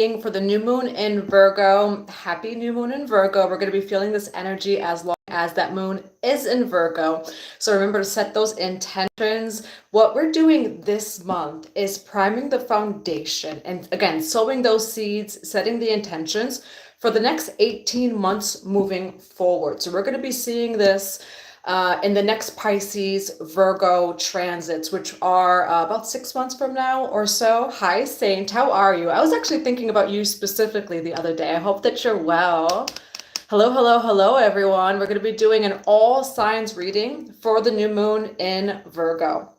For the new moon in Virgo, happy new moon in Virgo. We're going to be feeling this energy as long as that moon is in Virgo. So remember to set those intentions. What we're doing this month is priming the foundation and again, sowing those seeds, setting the intentions for the next 18 months moving forward. So we're going to be seeing this in the next Pisces Virgo transits, which are about 6 months from now or so. Hi, Saint. How are you? I was actually thinking about you specifically the other day. I hope that you're well. Hello, hello, hello, everyone. We're going to be doing an all signs reading for the new moon in Virgo.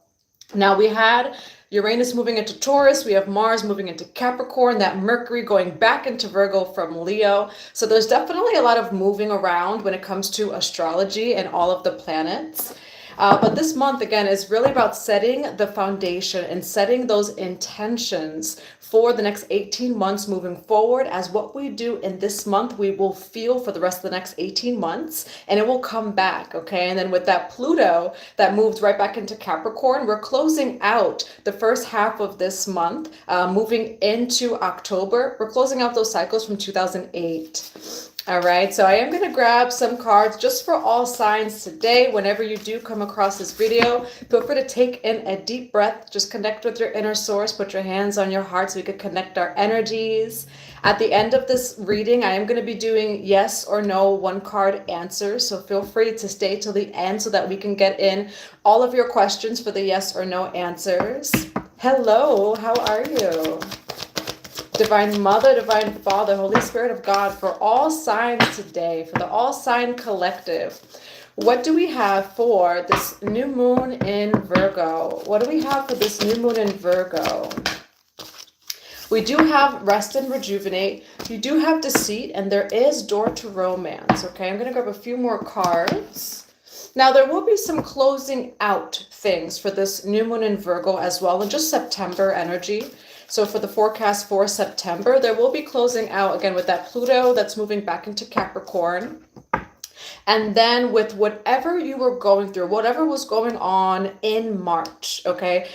Now we had Uranus moving into Taurus, we have Mars moving into Capricorn, that Mercury going back into Virgo from Leo. So there's definitely a lot of moving around when it comes to astrology and all of the planets. But this month, again, is really about setting the foundation and setting those intentions for the next 18 months moving forward, as what we do in this month, we will feel for the rest of the next 18 months, and it will come back, okay? And then with that Pluto that moved right back into Capricorn, we're closing out the first half of this month, moving into October. We're closing out those cycles from 2008. All right, so I am going to grab some cards just for all signs today. Whenever you do come across this video, feel free to take in a deep breath. Just connect with your inner source. Put your hands on your heart so we can connect our energies. At the end of this reading, I am going to be doing yes or no one card answers. So feel free to stay till the end so that we can get in all of your questions for the yes or no answers. Hello, how are you? Divine Mother, Divine Father, Holy Spirit of God, for all signs today, for the all sign collective. What do we have for this new moon in Virgo? What do we have for this new moon in Virgo? We do have rest and rejuvenate. You do have deceit, and there is door to romance. Okay, I'm going to grab a few more cards. Now, there will be some closing out things for this new moon in Virgo as well, and just September energy. So for the forecast for September, there will be closing out again with that Pluto that's moving back into Capricorn. And then with whatever you were going through, whatever was going on in March, okay?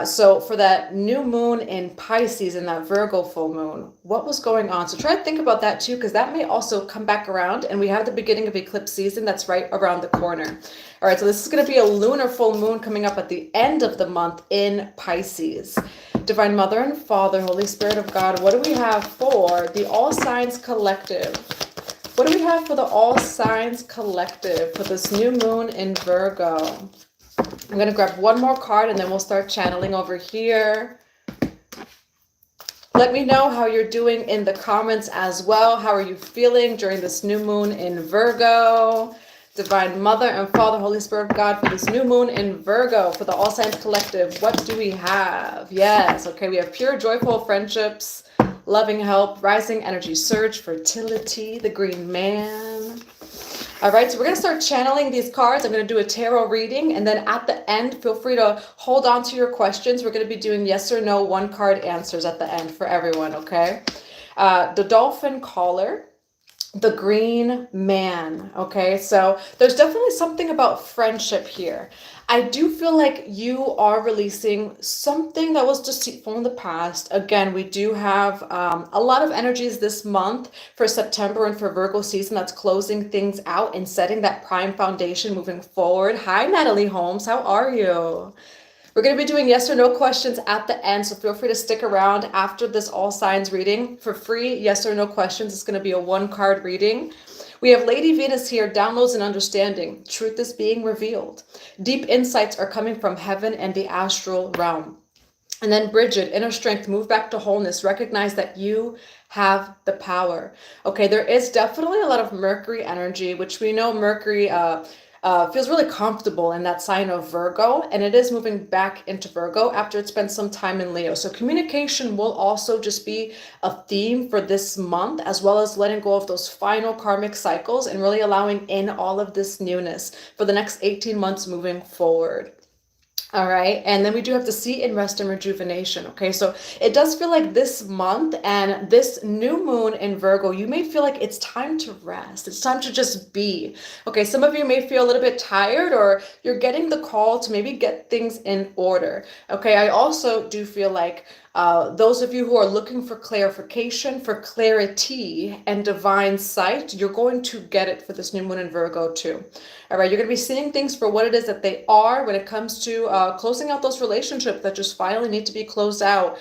So for that new moon in Pisces and that Virgo full moon, what was going on? So try to think about that too, because that may also come back around. And we have the beginning of eclipse season that's right around the corner. All right, so this is going to be a lunar full moon coming up at the end of the month in Pisces. Divine Mother and Father, Holy Spirit of God, what do we have for the All Signs Collective? What do we have for the All Signs Collective for this new moon in Virgo? I'm going to grab one more card and then we'll start channeling over here. Let me know how you're doing in the comments as well. How are you feeling during this new moon in Virgo? Divine Mother and Father, Holy Spirit of God, for this new moon in Virgo, for the All Signs Collective, what do we have? Yes, okay, we have pure, joyful friendships, loving help, rising energy surge, fertility, the green man. All right, so we're going to start channeling these cards. I'm going to do a tarot reading, and then at the end, feel free to hold on to your questions. We're going to be doing yes or no one card answers at the end for everyone, okay? The dolphin caller. The green man, okay? So there's definitely something about friendship here. I do feel like you are releasing something that was deceitful in the past. Again, we do have a lot of energies this month for September and for Virgo season that's closing things out and setting that prime foundation moving forward. Hi, Natalie Holmes. How are you? We're going to be doing yes or no questions at the end, so feel free to stick around after this all signs reading for free. Yes or no questions. It's going to be a one card reading. We have Lady Venus here, downloads and understanding. Truth is being revealed. Deep insights are coming from heaven and the astral realm. And then Bridget, inner strength, move back to wholeness. Recognize that you have the power. Okay, there is definitely a lot of Mercury energy, which we know Mercury feels really comfortable in that sign of Virgo, and it is moving back into Virgo after it spent some time in Leo. So communication will also just be a theme for this month, as well as letting go of those final karmic cycles and really allowing in all of this newness for the next 18 months moving forward. All right, and then we do have deceit and rest and rejuvenation. Okay, so it does feel like this month and this new moon in Virgo, you may feel like it's time to rest. It's time to just be. Okay, some of you may feel a little bit tired, or you're getting the call to maybe get things in order. Okay, I also do feel like Those of you who are looking for clarification, for clarity and divine sight, you're going to get it for this new moon in Virgo too. All right, you're going to be seeing things for what it is that they are when it comes to closing out those relationships that just finally need to be closed out.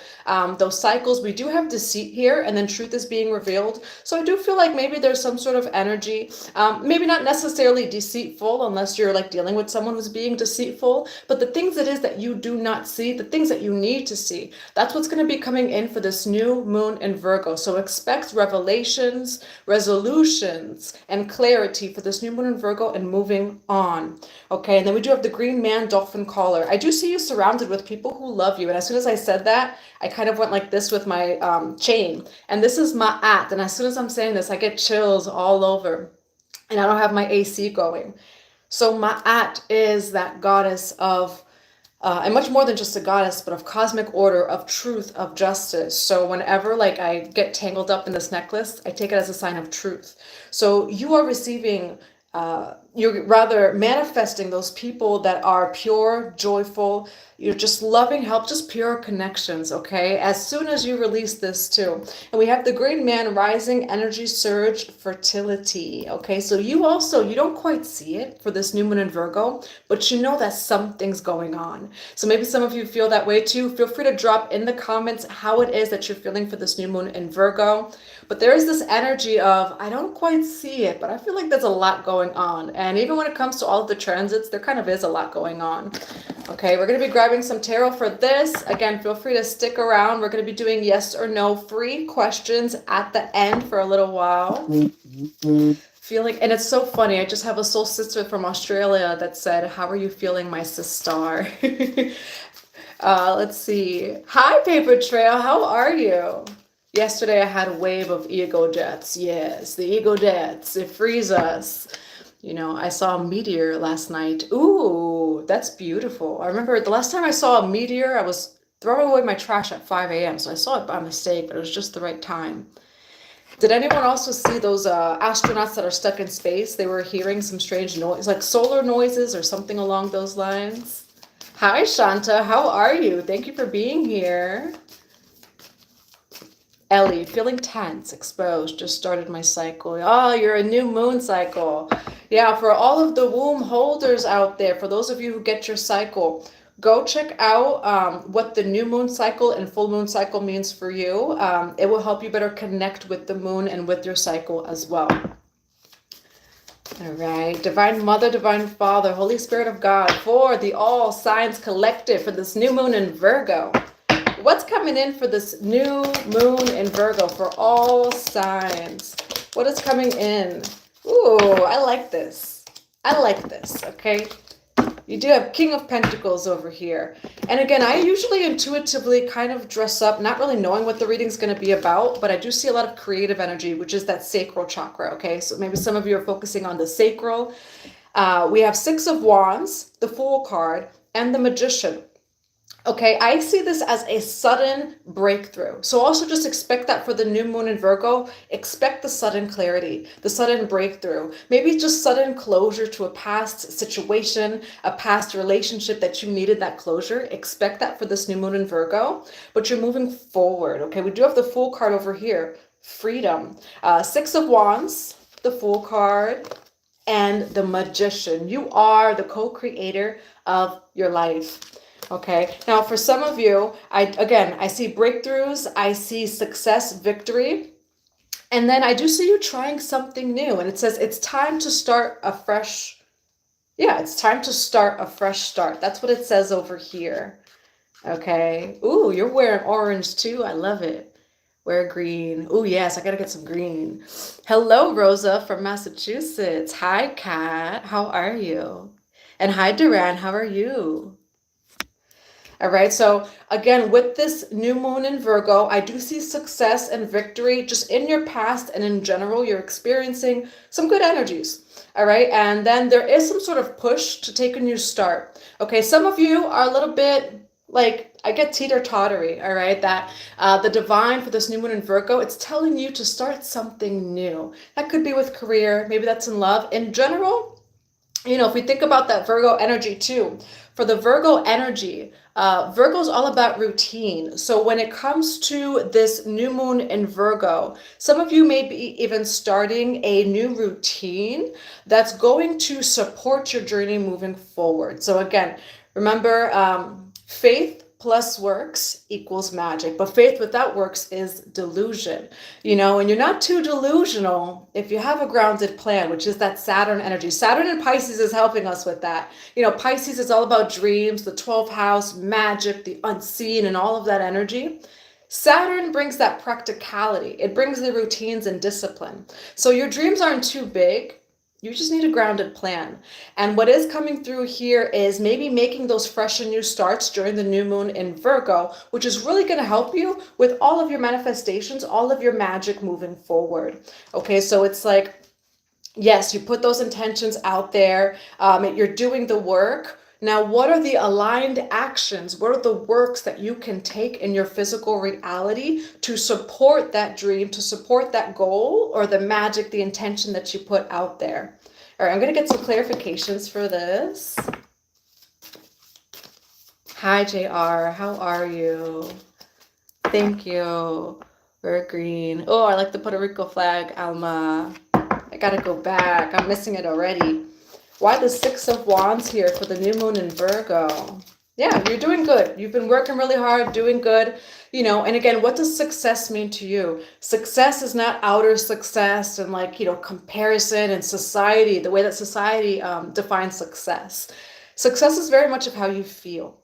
Those cycles, we do have deceit here, and then truth is being revealed. So I do feel like maybe there's some sort of energy, maybe not necessarily deceitful unless you're like dealing with someone who's being deceitful, but the things it is that you do not see, the things that you need to see, that's what's going to be coming in for this new moon in Virgo. So expect revelations, resolutions, and clarity for this new moon in Virgo and moving on. Okay, and then we do have the green man dolphin collar. I do see you surrounded with people who love you, and as soon as I said that, I kind of went like this with my chain, and this is Ma'at, and as soon as I'm saying this, I get chills all over, and I don't have my AC going. So Ma'at is that goddess of and much more than just a goddess, but of cosmic order, of truth, of justice. So whenever like I get tangled up in this necklace, I take it as a sign of truth. So you are receiving, you're rather manifesting those people that are pure, joyful, you're just loving, help, just pure connections, okay? As soon as you release this too. And we have the green man, rising, energy surge, fertility, okay? So you also, you don't quite see it for this new moon in Virgo, but you know that something's going on. So maybe some of you feel that way too. Feel free to drop in the comments how it is that you're feeling for this new moon in Virgo. But there is this energy of, I don't quite see it, but I feel like there's a lot going on. And even when it comes to all of the transits, there kind of is a lot going on. Okay, we're going to be grabbing some tarot for this. Again, feel free to stick around. We're going to be doing yes or no free questions at the end for a little while. Feeling, and it's so funny, I just have a soul sister from Australia that said, how are you feeling, my sister? Let's see. Hi, Paper Trail, how are you? Yesterday I had a wave of ego deaths. Yes, the ego deaths, it frees us. You know, I saw a meteor last night. Ooh, that's beautiful. I remember the last time I saw a meteor, I was throwing away my trash at 5 a.m. So I saw it by mistake, but it was just the right time. Did anyone also see those astronauts that are stuck in space? They were hearing some strange noise, like solar noises or something along those lines. Hi, Shanta. How are you? Thank you for being here. Ellie, feeling tense, exposed, just started my cycle. Oh, you're a new moon cycle. Yeah, for all of the womb holders out there, for those of you who get your cycle, go check out what the new moon cycle and full moon cycle means for you. It will help you better connect with the moon and with your cycle as well. All right, Divine Mother, Divine Father, Holy Spirit of God, for the All Signs Collective, for this new moon in Virgo. What's coming in for this new moon in Virgo for all signs? What is coming in? Ooh, I like this. I like this, okay? You do have King of Pentacles over here. And again, I usually intuitively kind of dress up, not really knowing what the reading's going to be about, but I do see a lot of creative energy, which is that sacral chakra, okay? So maybe some of you are focusing on the sacral. We have Six of Wands, the Fool card, and the Magician. Okay, I see this as a sudden breakthrough. So also just expect that for the new moon in Virgo. Expect the sudden clarity, the sudden breakthrough. Maybe just sudden closure to a past situation, a past relationship that you needed that closure. Expect that for this new moon in Virgo. But you're moving forward, okay? We do have the Fool card over here. Freedom. Six of Wands, the Fool card, and the Magician. You are the co-creator of your life. Okay, now for some of you, I see breakthroughs, I see success, victory, and then I do see you trying something new, and it says it's time to start a fresh, it's time to start a fresh start. That's what it says over here. Okay, ooh, you're wearing orange too, I love it. Wear green. Ooh, yes, I gotta get some green. Hello, Rosa from Massachusetts. Hi, Kat, how are you? And hi, Duran, how are you? All right, so again, with this new moon in Virgo, I do see success and victory just in your past and in general, you're experiencing some good energies. All right, and then there is some sort of push to take a new start. Okay, some of you are a little bit like, I get teeter-tottery, all right, that the divine for this new moon in Virgo, it's telling you to start something new. That could be with career, maybe that's in love. In general, you know, if we think about that Virgo energy too, for the Virgo energy, Virgo is all about routine. So when it comes to this new moon in Virgo, some of you may be even starting a new routine that's going to support your journey moving forward. So again, remember, faith plus works equals magic, but faith without works is delusion. You know, and you're not too delusional if you have a grounded plan, which is that Saturn energy. Saturn in Pisces is helping us with that. You know, Pisces is all about dreams, the 12th house, magic, the unseen, and all of that energy. Saturn brings that practicality. It brings the routines and discipline. So your dreams aren't too big. You just need a grounded plan. And what is coming through here is maybe making those fresh and new starts during the new moon in Virgo, which is really going to help you with all of your manifestations, all of your magic moving forward. Okay, so it's like, yes, you put those intentions out there, you're doing the work. Now, what are the aligned actions? What are the works that you can take in your physical reality to support that dream, to support that goal, or the magic, the intention that you put out there? All right, I'm going to get some clarifications for this. Hi, JR. How are you? Thank you. We're green. Oh, I like the Puerto Rico flag, Alma. I got to go back. I'm missing it already. Why the Six of Wands here for the new moon in Virgo? Yeah, you're doing good. You've been working really hard, doing good. You know, and again, what does success mean to you? Success is not outer success and like, you know, comparison and society, the way that society defines success. Success is very much of how you feel.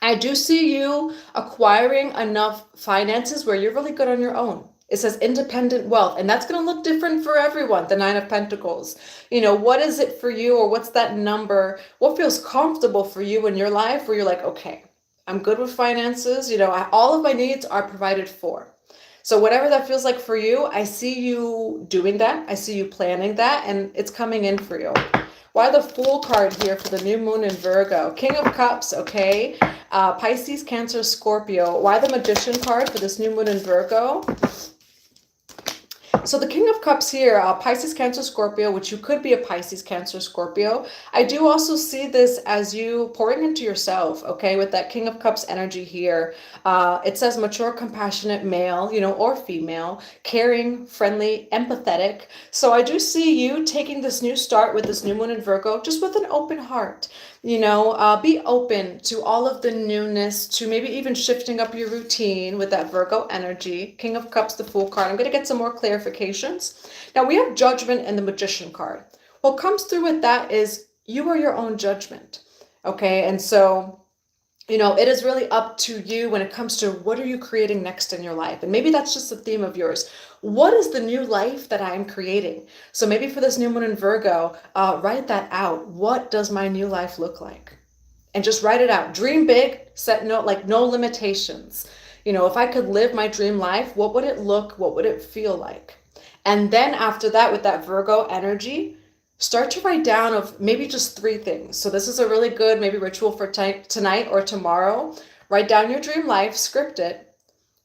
I do see you acquiring enough finances where you're really good on your own. It says independent wealth, and that's going to look different for everyone, the Nine of Pentacles. You know, what is it for you, or what's that number? What feels comfortable for you in your life where you're like, okay, I'm good with finances. You know, all of my needs are provided for. So whatever that feels like for you, I see you doing that. I see you planning that, and it's coming in for you. Why the Fool card here for the new moon in Virgo? King of Cups, okay. Pisces, Cancer, Scorpio. Why the Magician card for this new moon in Virgo? So the King of Cups here, Pisces, Cancer, Scorpio, which you could be a Pisces, Cancer, Scorpio. I do also see this as you pouring into yourself, okay, with that King of Cups energy here. It says mature, compassionate male, you know, or female, caring, friendly, empathetic. So I do see you taking this new start with this new moon in Virgo, just with an open heart. You know, be open to all of the newness, to maybe even shifting up your routine with that Virgo energy. King of Cups, the Fool card. I'm going to get some more clarifications. Now, we have Judgment and the Magician card. What comes through with that is you are your own judgment. Okay, and so, you know, it is really up to you when it comes to what are you creating next in your life. And maybe that's just the theme of yours. What is the new life that I am creating? So maybe for this new moon in Virgo, write that out. What does my new life look like? And just write it out. Dream big, set no limitations. You know, if I could live my dream life, what would it look? What would it feel like? And then after that, with that Virgo energy, start to write down of maybe just 3 things. So this is a really good maybe ritual for tonight or tomorrow. Write down your dream life, script it.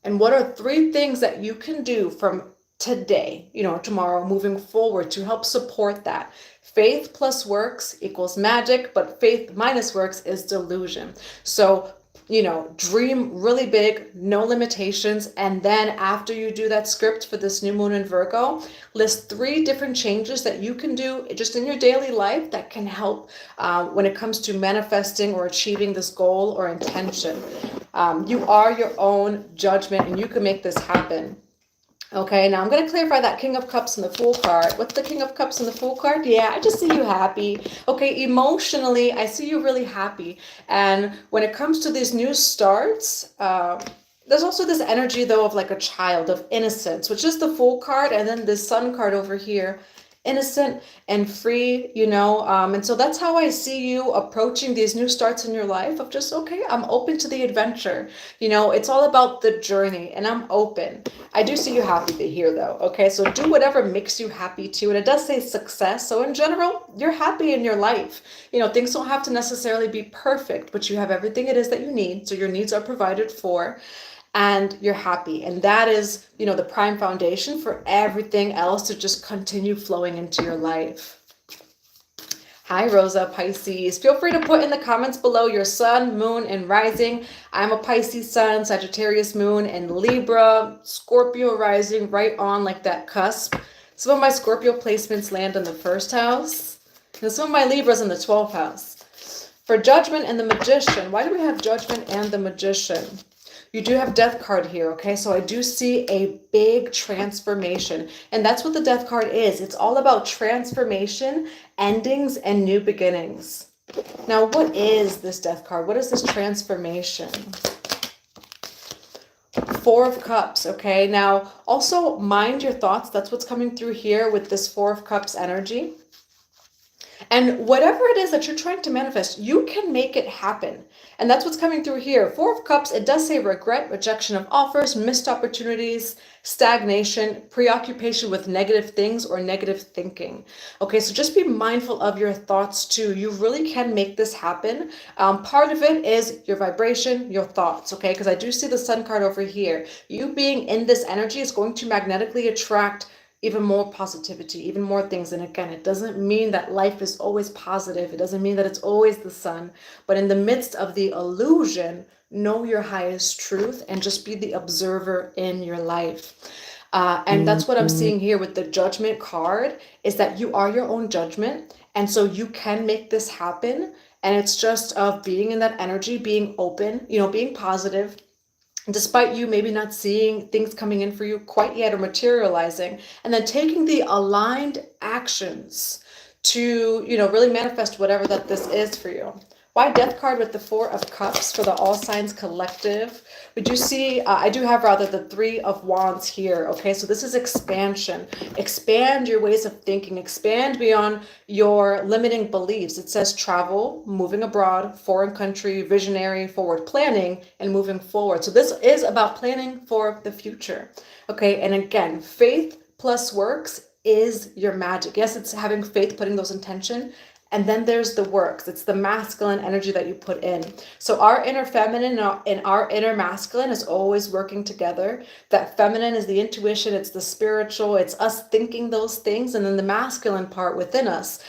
And what are 3 things that you can do from today, you know, tomorrow, moving forward to help support that? Faith plus works equals magic, but faith minus works is delusion. So, you know, dream really big, no limitations. And then after you do that script for this new moon in Virgo, list 3 different changes that you can do just in your daily life that can help when it comes to manifesting or achieving this goal or intention. You are your own judgment, and you can make this happen. Okay, now I'm going to clarify that King of Cups and the Fool card. What's the King of Cups and the Fool card? Yeah, I just see you happy. Okay, emotionally, I see you really happy. And when it comes to these new starts, there's also this energy, though, of like a child, of innocence, which is the Fool card, and then this Sun card over here. Innocent and free, you know, and so that's how I see you approaching these new starts in your life of just, okay, I'm open to the adventure. You know, it's all about the journey, and I'm open. I do see you happy here, though. Okay, so do whatever makes you happy too. And it does say success. So in general, you're happy in your life. You know, things don't have to necessarily be perfect, but you have everything it is that you need. So your needs are provided for. And you're happy. And that is, you know, the prime foundation for everything else to just continue flowing into your life. Hi, Rosa, Pisces. Feel free to put in the comments below your sun, moon, and rising. I'm a Pisces sun, Sagittarius moon, and Libra, Scorpio rising, right on like that cusp. Some of my Scorpio placements land in the first house, and some of my Libras in the 12th house. For Judgment and the Magician, why do we have Judgment and the Magician? You do have Death card here, okay? So I do see a big transformation. And that's what the Death card is. It's all about transformation, endings, and new beginnings. Now, what is this Death card? What is this transformation? Four of Cups, okay? Now, also mind your thoughts. That's what's coming through here with this Four of Cups energy. And whatever it is that you're trying to manifest, you can make it happen. And that's what's coming through here. Four of Cups, it does say regret, rejection of offers, missed opportunities, stagnation, preoccupation with negative things or negative thinking. Okay, so just be mindful of your thoughts too. You really can make this happen. Part of it is your vibration, your thoughts, okay? Because I do see the Sun card over here. You being in this energy is going to magnetically attract even more positivity, even more things. And again, it doesn't mean that life is always positive. It doesn't mean that it's always the sun. But in the midst of the illusion, know your highest truth and just be the observer in your life. And that's what I'm seeing here with the Judgment card, is that you are your own judgment. And so you can make this happen. And it's just of being in that energy, being open, you know, being positive, despite you maybe not seeing things coming in for you quite yet or materializing, and then taking the aligned actions to, you know, really manifest whatever that this is for you. Why Death card with the Four of Cups for the All Signs Collective? We do see, I do have rather the Three of Wands here, okay? So this is expansion. Expand your ways of thinking. Expand beyond your limiting beliefs. It says travel, moving abroad, foreign country, visionary, forward planning, and moving forward. So this is about planning for the future, okay? And again, faith plus works is your magic. Yes, it's having faith, putting those intention. And then there's the works. It's the masculine energy that you put in. So our inner feminine and our inner masculine is always working together. That feminine is the intuition. It's the spiritual. It's us thinking those things. And then the masculine part within us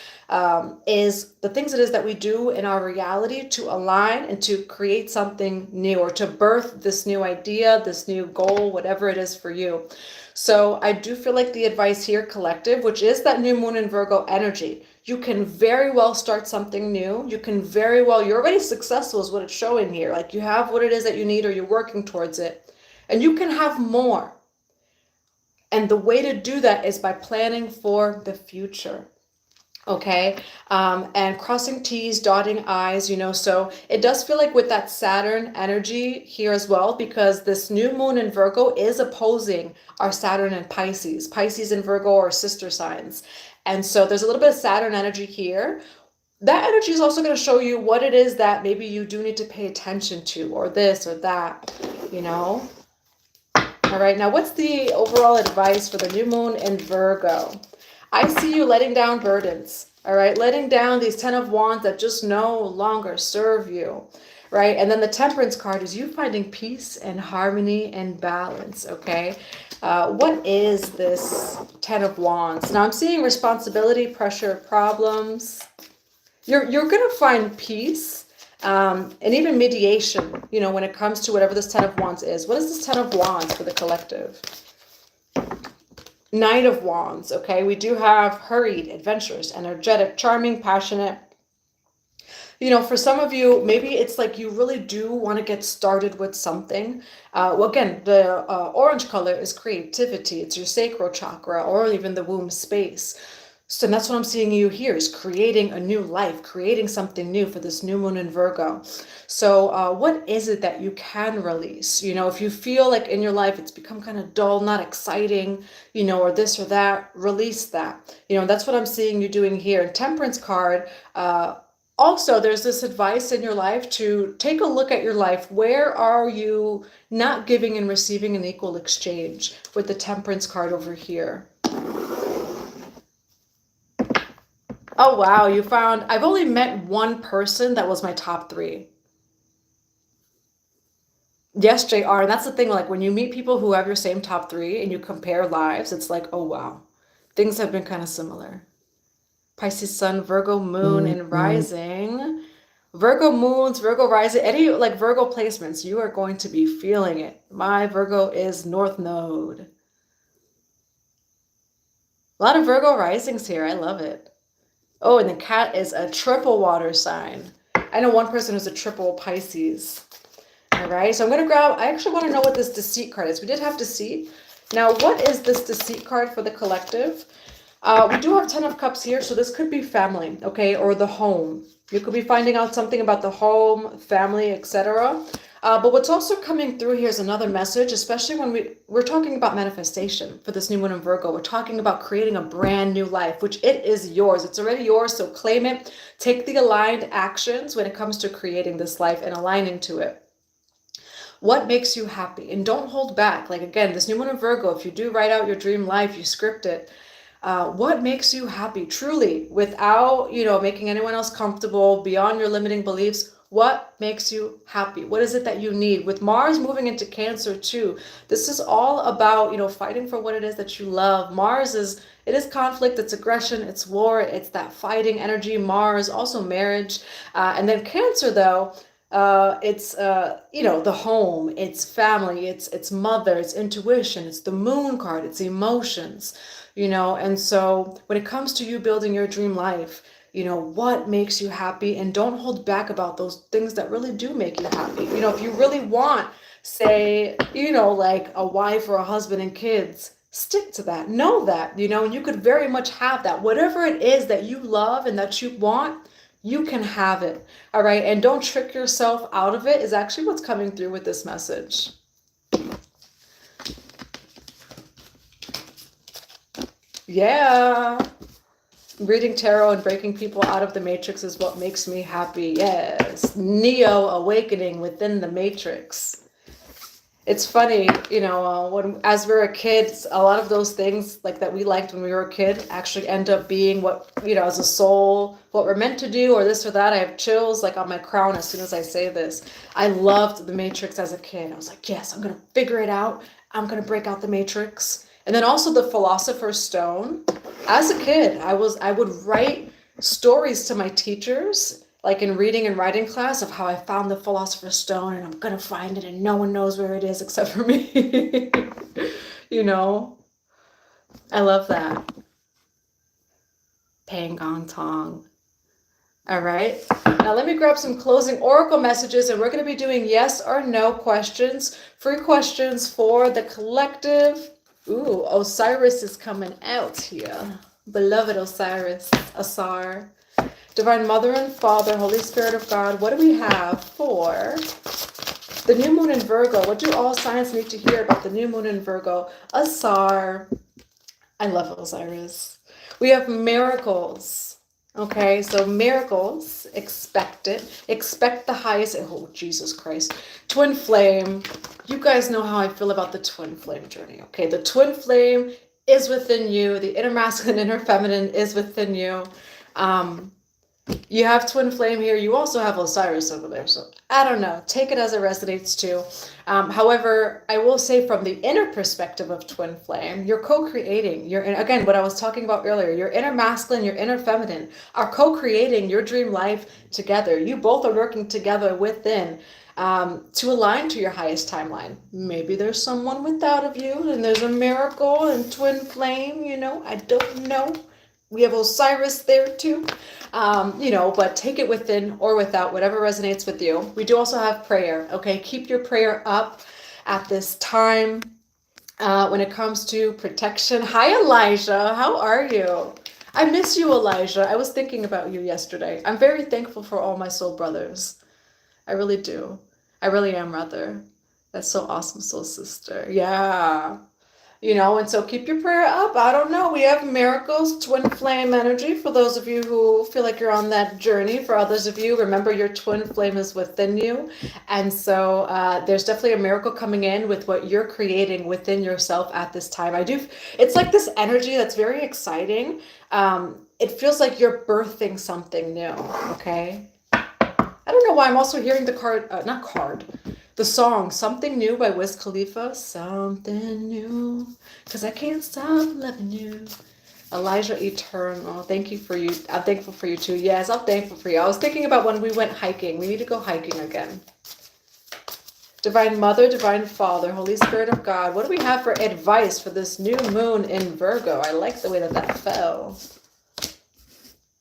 is the things it is that we do in our reality to align and to create something new, or to birth this new idea, this new goal, whatever it is for you. So I do feel like the advice here, collective, which is that new moon in Virgo energy, you can very well start something new. You can very well, you're already successful is what it's showing here. Like you have what it is that you need, or you're working towards it, and you can have more. And the way to do that is by planning for the future. Okay, and crossing T's, dotting I's, you know, so it does feel like with that Saturn energy here as well, because this new moon in Virgo is opposing our Saturn and Pisces. Pisces and Virgo are sister signs. And so there's a little bit of Saturn energy here. That energy is also going to show you what it is that maybe you do need to pay attention to, or this or that, you know. All right, now what's the overall advice for the new moon in Virgo? I see you letting down burdens, all right? Letting down these 10 of Wands that just no longer serve you, right? And then the Temperance card is you finding peace and harmony and balance, okay? What is this 10 of Wands? Now I'm seeing responsibility, pressure, problems. You're going to find peace and even mediation, you know, when it comes to whatever this 10 of Wands is. What is this 10 of Wands for the collective? Knight of Wands, okay? We do have hurried, adventurous, energetic, charming, passionate. You know, for some of you, maybe it's like you really do want to get started with something. Well, again, the orange color is creativity. It's your sacral chakra, or even the womb space. So that's what I'm seeing you here, is creating a new life, creating something new for this new moon in Virgo. So what is it that you can release? You know, if you feel like in your life it's become kind of dull, not exciting, you know, or this or that, release that. You know, that's what I'm seeing you doing here. Temperance card, also, there's this advice in your life to take a look at your life. Where are you not giving and receiving an equal exchange, with the Temperance card over here? Oh, wow. You found, I've only met one person that was my top 3. Yes, JR. And that's the thing, like when you meet people who have your same top 3 and you compare lives, it's like, oh, wow. Things have been kind of similar. Pisces sun, Virgo moon, and rising. Virgo moons, Virgo rising, any like Virgo placements, you are going to be feeling it. My Virgo is North Node. A lot of Virgo risings here. I love it. Oh, and the cat is a triple water sign. I know one person who's a triple Pisces. All right, so I'm going to grab, I actually want to know what this deceit card is. We did have deceit. Now, what is this deceit card for the collective? We do have 10 of Cups here, so this could be family, okay, or the home. You could be finding out something about the home, family, etc. But what's also coming through here is another message, especially when we're talking about manifestation for this new moon in Virgo. We're talking about creating a brand new life, which it is yours. It's already yours, so claim it. Take the aligned actions when it comes to creating this life and aligning to it. What makes you happy? And don't hold back. Like, again, this new moon in Virgo, if you do write out your dream life, you script it. What makes you happy truly without, making anyone else comfortable, beyond your limiting beliefs? What makes you happy? What is it that you need? With Mars moving into Cancer too, this is all about, fighting for what it is that you love. Mars is conflict, it's aggression, it's war, it's that fighting energy. Mars, also marriage. And then Cancer though, it's the home, it's family, it's mother, it's intuition, it's the moon card, it's emotions. And so when it comes to you building your dream life, what makes you happy, and don't hold back about those things that really do make you happy. If you really want, say, like a wife or a husband and kids, stick to that. Know that, and you could very much have that. Whatever it is that you love and that you want, you can have it. All right. And don't trick yourself out of it is actually what's coming through with this message. Yeah. Reading tarot and breaking people out of the matrix is what makes me happy. Yes. Neo awakening within the matrix. It's funny, when as we're a kid, a lot of those things like that we liked when we were a kid actually end up being what, as a soul, what we're meant to do, or this or that. I have chills like on my crown as soon as I say this. I loved the Matrix as a kid. I was like, yes, I'm going to figure it out. I'm going to break out the Matrix. And then also the Philosopher's Stone. As a kid, I would write stories to my teachers, like in reading and writing class, of how I found the Philosopher's Stone, and I'm going to find it and no one knows where it is except for me. I love that. Pang Gong Tong. All right. Now let me grab some closing oracle messages, and we're going to be doing yes or no questions. Free questions for the collective. Ooh, Osiris is coming out here. Beloved Osiris, Asar. Divine Mother and Father, Holy Spirit of God, what do we have for the new moon in Virgo? What do all signs need to hear about the new moon in Virgo? Asar. I love Osiris. We have miracles. Okay, so miracles, expect it. Expect the highest. Oh, Jesus Christ. Twin flame. You guys know how I feel about the twin flame journey. Okay, the twin flame is within you. The inner masculine, inner feminine is within you. You have twin flame here. You also have Osiris over there. So I don't know. Take it as it resonates too. However, I will say from the inner perspective of twin flame, you're co-creating. You're, again, what I was talking about earlier, your inner masculine, your inner feminine are co-creating your dream life together. You both are working together within to align to your highest timeline. Maybe there's someone without of you and there's a miracle and twin flame, I don't know. We have Osiris there too, but take it within or without, whatever resonates with you. We do also have prayer, okay? Keep your prayer up at this time when it comes to protection. Hi, Elijah. How are you? I miss you, Elijah. I was thinking about you yesterday. I'm very thankful for all my soul brothers. I really do. I really am, rather. That's so awesome, soul sister. Yeah. And so keep your prayer up. I don't know. We have miracles, twin flame energy for those of you who feel like you're on that journey. For others of you, remember your twin flame is within you. And so there's definitely a miracle coming in with what you're creating within yourself at this time. It's like this energy that's very exciting. It feels like you're birthing something new. Okay. I don't know why I'm also hearing the song Something New by Wiz Khalifa. Something new, 'cause I can't stop loving you. Elijah Eternal, thank you for you. I'm thankful for you too. Yes, I'm thankful for you. I was thinking about when we went hiking. We need to go hiking again. Divine Mother, Divine Father, Holy Spirit of God, what do we have for advice for this new moon in Virgo? I like the way that that fell.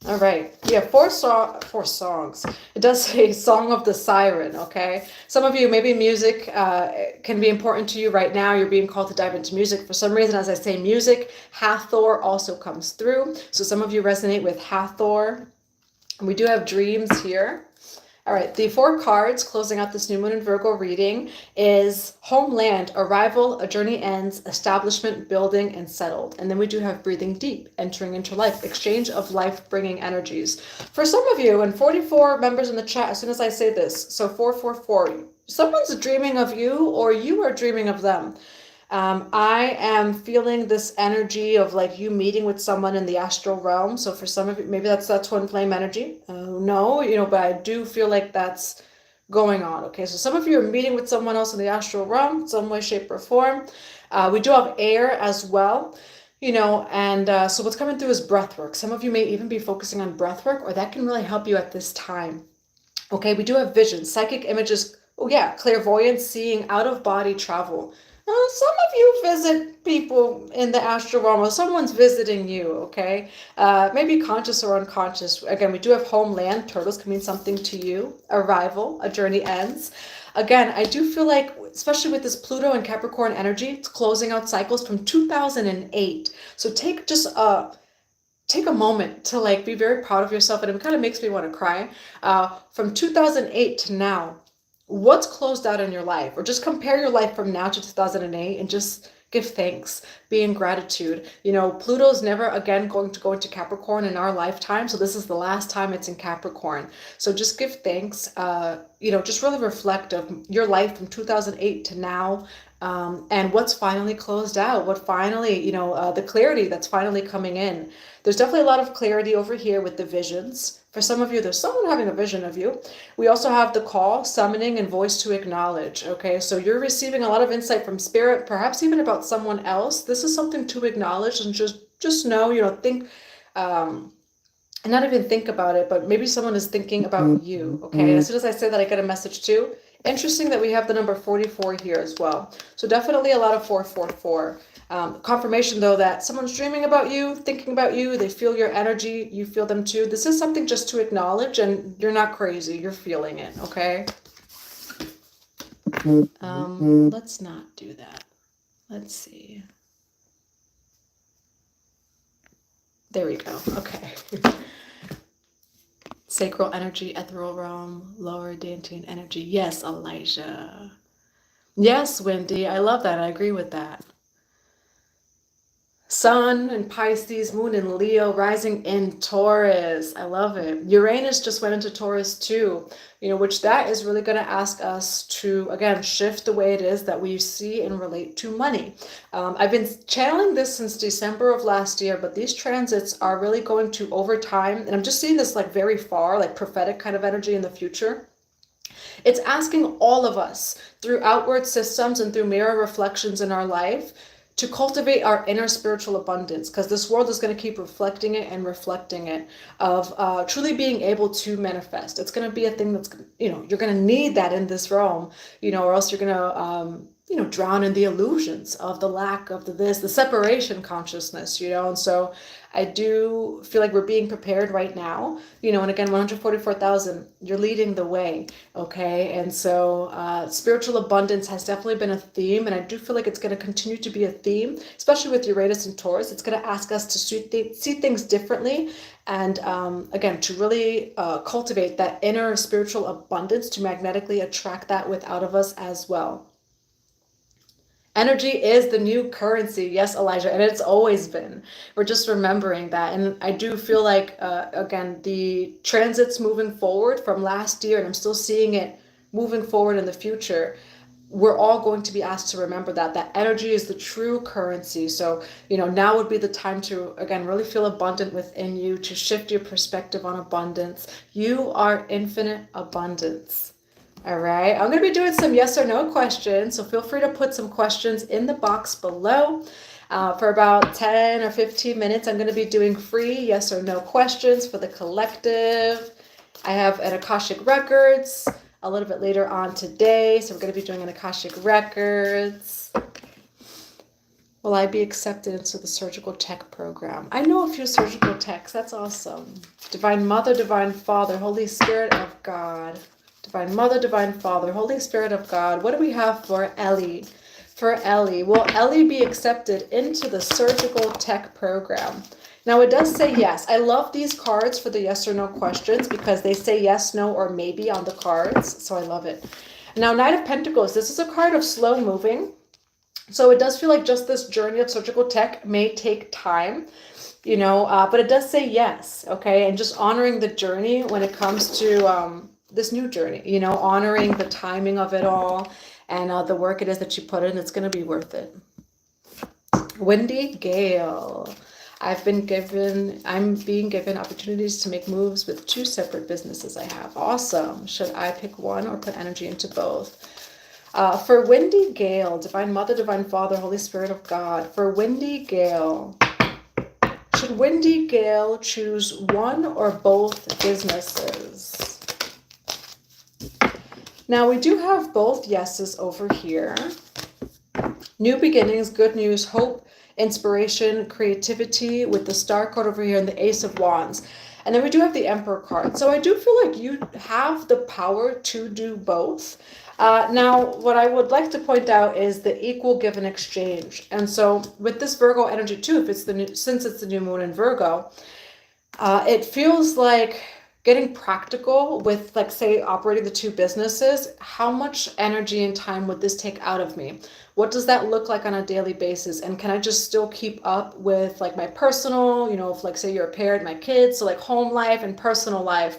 All right. Yeah, four songs. It does say Song of the Siren, okay? Some of you, maybe music can be important to you right now. You're being called to dive into music. For some reason, as I say music, Hathor also comes through. So some of you resonate with Hathor. And we do have dreams here. All right, the 4 cards closing out this new moon in Virgo reading is homeland, arrival, a journey ends, establishment, building, and settled. And then we do have breathing deep, entering into life, exchange of life-bringing energies. For some of you, and 44 members in the chat, as soon as I say this, so 444, someone's dreaming of you or you are dreaming of them. I am feeling this energy of like you meeting with someone in the astral realm. So for some of you, maybe that's that twin flame energy. No, but I do feel like that's going on. Okay, so some of you are meeting with someone else in the astral realm, some way, shape, or form. We do have air as well, and so what's coming through is breath work. Some of you may even be focusing on breath work, or that can really help you at this time. Okay, we do have vision, psychic images. Oh yeah, clairvoyance, seeing, out of body travel. Some of you visit people in the astral realm, or someone's visiting you, okay? Maybe conscious or unconscious. Again, we do have homeland. Turtles can mean something to you. Arrival, a journey ends. Again, I do feel like, especially with this Pluto and Capricorn energy, it's closing out cycles from 2008. So take a moment to like be very proud of yourself, and it kind of makes me want to cry. From 2008 to now, what's closed out in your life? Or just compare your life from now to 2008 and just give thanks, be in gratitude. Pluto's never again going to go into Capricorn in our lifetime. So this is the last time it's in Capricorn. So just give thanks, just really reflect of your life from 2008 to now. And what's finally closed out, what finally, the clarity that's finally coming in. There's definitely a lot of clarity over here with the visions. For some of you, there's someone having a vision of you. We also have the call, summoning, and voice to acknowledge. Okay, so you're receiving a lot of insight from spirit, perhaps even about someone else. This is something to acknowledge and just know, think, and not even think about it, but maybe someone is thinking about you. Okay, as soon as I say that, I get a message too. Interesting that we have the number 44 here as well. So definitely a lot of 444. Confirmation though that someone's dreaming about you, thinking about you, they feel your energy, you feel them too. This is something just to acknowledge, and you're not crazy, you're feeling it, okay? Let's not do that. Let's see. There we go, okay. Sacral energy, ethereal realm, lower Dantean energy. Yes, Elijah. Yes, Wendy, I love that, I agree with that. Sun in Pisces, moon in Leo, rising in Taurus. I love it. Uranus just went into Taurus too, which that is really going to ask us to, again, shift the way it is that we see and relate to money. I've been channeling this since December of last year, but these transits are really going to, over time, and I'm just seeing this like very far, like prophetic kind of energy in the future. It's asking all of us through outward systems and through mirror reflections in our life to cultivate our inner spiritual abundance, because this world is going to keep reflecting it and reflecting it, of truly being able to manifest. It's going to be a thing that's, you're going to need that in this realm, or else you're going to, drown in the illusions of the lack of the separation consciousness, and so I do feel like we're being prepared right now, and again, 144,000, you're leading the way, okay? And so spiritual abundance has definitely been a theme, and I do feel like it's going to continue to be a theme, especially with Uranus and Taurus. It's going to ask us to see things differently, and again, to really cultivate that inner spiritual abundance, to magnetically attract that out of us as well. Energy is the new currency. Yes, Elijah, and it's always been. We're just remembering that. And I do feel like, again, the transits moving forward from last year, and I'm still seeing it moving forward in the future, we're all going to be asked to remember that energy is the true currency. So, now would be the time to, again, really feel abundant within you, to shift your perspective on abundance. You are infinite abundance. All right, I'm going to be doing some yes or no questions, so feel free to put some questions in the box below. For about 10 or 15 minutes, I'm going to be doing free yes or no questions for the collective. I have an Akashic Records a little bit later on today, so we're going to be doing an Akashic Records. Will I be accepted into the surgical tech program? I know a few surgical techs. That's awesome. Divine Mother, Divine Father, Holy Spirit of God. Divine Mother, Divine Father, Holy Spirit of God. What do we have for Ellie? For Ellie, will Ellie be accepted into the surgical tech program? Now it does say yes. I love these cards for the yes or no questions because they say yes, no, or maybe on the cards. So I love it. Now, Knight of Pentacles. This is a card of slow moving. So it does feel like just this journey of surgical tech may take time, you know, but it does say yes, okay? And just honoring the journey when it comes to this new journey, you know, honoring the timing of it all and the work it is that you put in, it's going to be worth it. Windy Gale. I'm being given opportunities to make moves with 2 separate businesses I have. Awesome. Should I pick one or put energy into both? For Windy Gale, Divine Mother, Divine Father, Holy Spirit of God. For Windy Gale, should Windy Gale choose one or both businesses? Now we do have both yeses over here. New beginnings, good news, hope, inspiration, creativity with the Star card over here and the Ace of Wands. And then we do have the Emperor card. So I do feel like you have the power to do both. Now, what I would like to point out is the equal give and exchange. And so with this Virgo energy too, since it's the new moon in Virgo, it feels like getting practical with, like, say, operating the 2 businesses. How much energy and time would this take out of me? What does that look like on a daily basis? And can I just still keep up with, like, my personal, you know, if, like, say you're a parent, my kids, so like home life and personal life,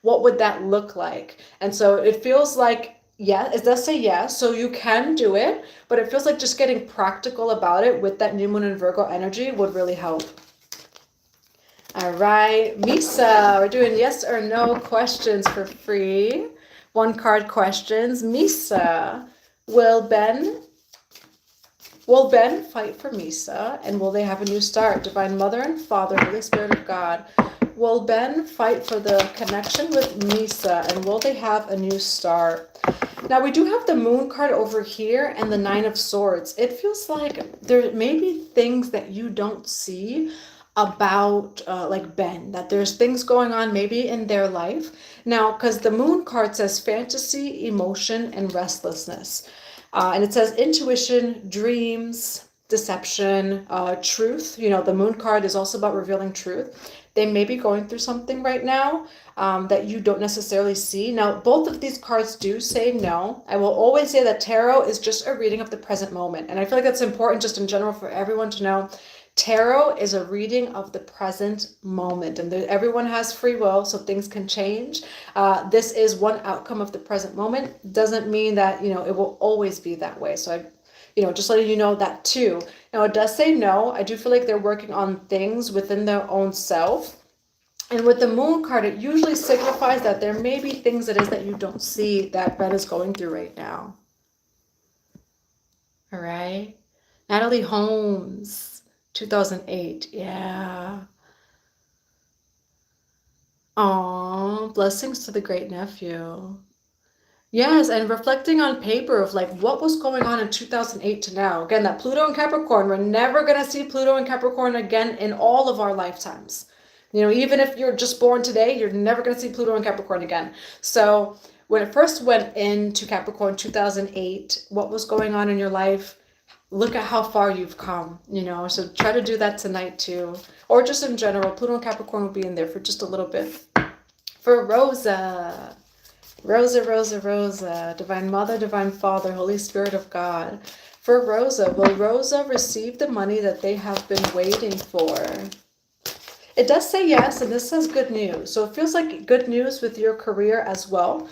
what would that look like? And so it feels like, yeah, it does say yes, so you can do it, but it feels like just getting practical about it with that new moon in Virgo energy would really help. All right, Misa, we're doing yes or no questions for free. 1 card questions. Misa, will Ben fight for Misa, and will they have a new start? Divine Mother and Father, Holy Spirit of God. Will Ben fight for the connection with Misa, and will they have a new start? Now we do have the Moon card over here and the 9 of Swords. It feels like there may be things that you don't see about like Ben, that there's things going on maybe in their life. Now, because the Moon card says fantasy, emotion, and restlessness. And it says intuition, dreams, deception, truth. You know, the Moon card is also about revealing truth. They may be going through something right now that you don't necessarily see. Now, both of these cards do say no. I will always say that tarot is just a reading of the present moment. And I feel like that's important just in general for everyone to know. Tarot is a reading of the present moment, and everyone has free will, so things can change. This is one outcome of the present moment. Doesn't mean that, you know, it will always be that way. So just letting you know that too. Now it does say no. I do feel like they're working on things within their own self. And with the Moon card, it usually signifies that there may be things it is that you don't see that Ben is going through right now. All right. Natalie Holmes. 2008, yeah. Aw, blessings to the great nephew. Yes, and reflecting on paper of like what was going on in 2008 to now. Again, that Pluto and Capricorn, we're never going to see Pluto and Capricorn again in all of our lifetimes. You know, even if you're just born today, you're never going to see Pluto and Capricorn again. So when it first went into Capricorn 2008, what was going on in your life? Look at how far you've come, you know, so try to do that tonight too. Or just in general, Pluto and Capricorn will be in there for just a little bit. For Rosa, Divine Mother, Divine Father, Holy Spirit of God. For Rosa, will Rosa receive the money that they have been waiting for? It does say yes, and this says good news. So it feels like good news with your career as well.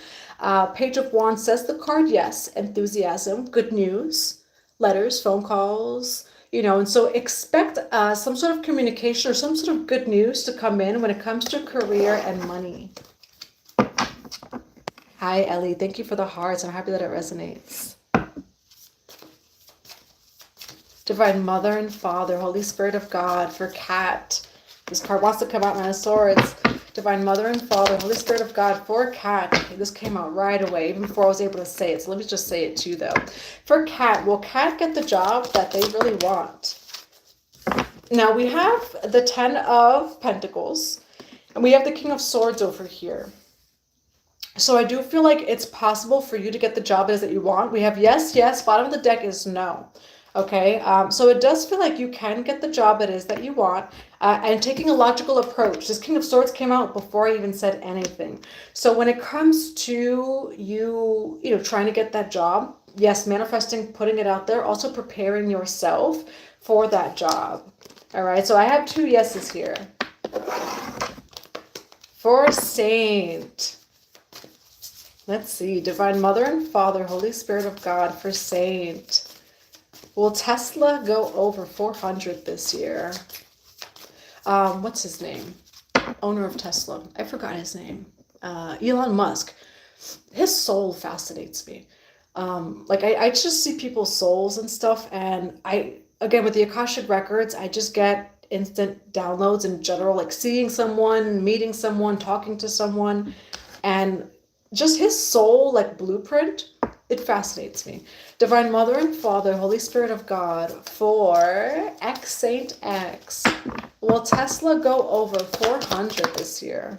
Page of Wands says the card yes, enthusiasm, good news. Letters, phone calls, you know, and so expect some sort of communication or some sort of good news to come in when it comes to career and money. Hi, Ellie. Thank you for the hearts. I'm happy that it resonates. Divine Mother and Father, Holy Spirit of God, for Cat. This card wants to come out, Nine of Swords. Divine Mother and Father, Holy Spirit of God, for Cat. Okay, this came out right away, even before I was able to say it. So let me just say it too, though. For Cat, will Cat get the job that they really want? Now, we have the Ten of Pentacles, and we have the King of Swords over here. So I do feel like it's possible for you to get the job it is that you want. We have yes, yes. Bottom of the deck is no. Okay, so it does feel like you can get the job it is that you want, and taking a logical approach. This King of Swords came out before I even said anything. So when it comes to you know, trying to get that job, yes, manifesting, putting it out there, also preparing yourself for that job. All right, so I have two yeses here. For Saint. Let's see, Divine Mother and Father, Holy Spirit of God, for Saint. Will Tesla go over 400 this year? What's his name? Owner of Tesla. I forgot his name. Elon Musk. His soul fascinates me. Like I just see people's souls and stuff, and again, with the Akashic records, I just get instant downloads in general, like seeing someone, meeting someone, talking to someone, and just his soul, like blueprint, it fascinates me. Divine Mother and Father, Holy Spirit of God, for X Saint X. Will Tesla go over 400 this year?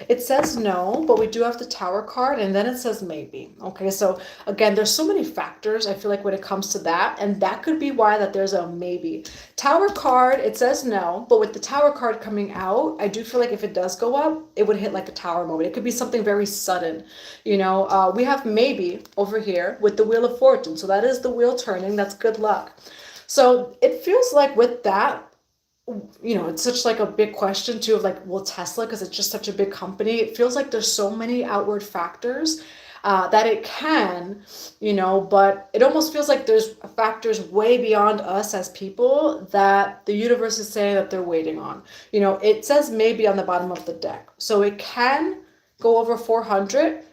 It says no, but we do have the Tower card, and then it says maybe. Okay, so again, there's so many factors, I feel like, when it comes to that, and that could be why that there's a maybe. Tower card, it says no, but with the Tower card coming out, I do feel like if it does go up, it would hit like a tower moment. It could be something very sudden. You know, we have maybe over here with the Wheel of Fortune, so that is the wheel turning. That's good luck. So it feels like with that, you know, it's such like a big question too of like, well, Tesla, because it's just such a big company, it feels like there's so many outward factors that it can, you know, but it almost feels like there's factors way beyond us as people that the universe is saying that they're waiting on. You know, it says maybe on the bottom of the deck, so it can go over 400.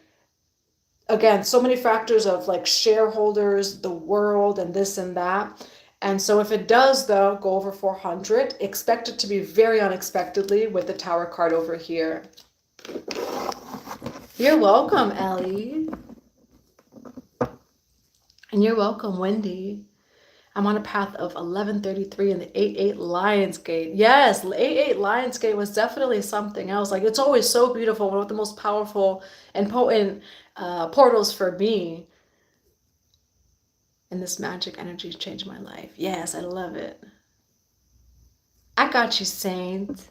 Again, so many factors of like shareholders, the world, and this and that. And so if it does, though, go over 400, expect it to be very unexpectedly with the Tower card over here. You're welcome, Ellie. And you're welcome, Wendy. I'm on a path of 1133 in the 8-8 Lionsgate. Yes, 8-8 Lionsgate was definitely something else. Like, it's always so beautiful. One of the most powerful and potent portals for me. And this magic energy changed my life. Yes, I love it. I got you, Saint.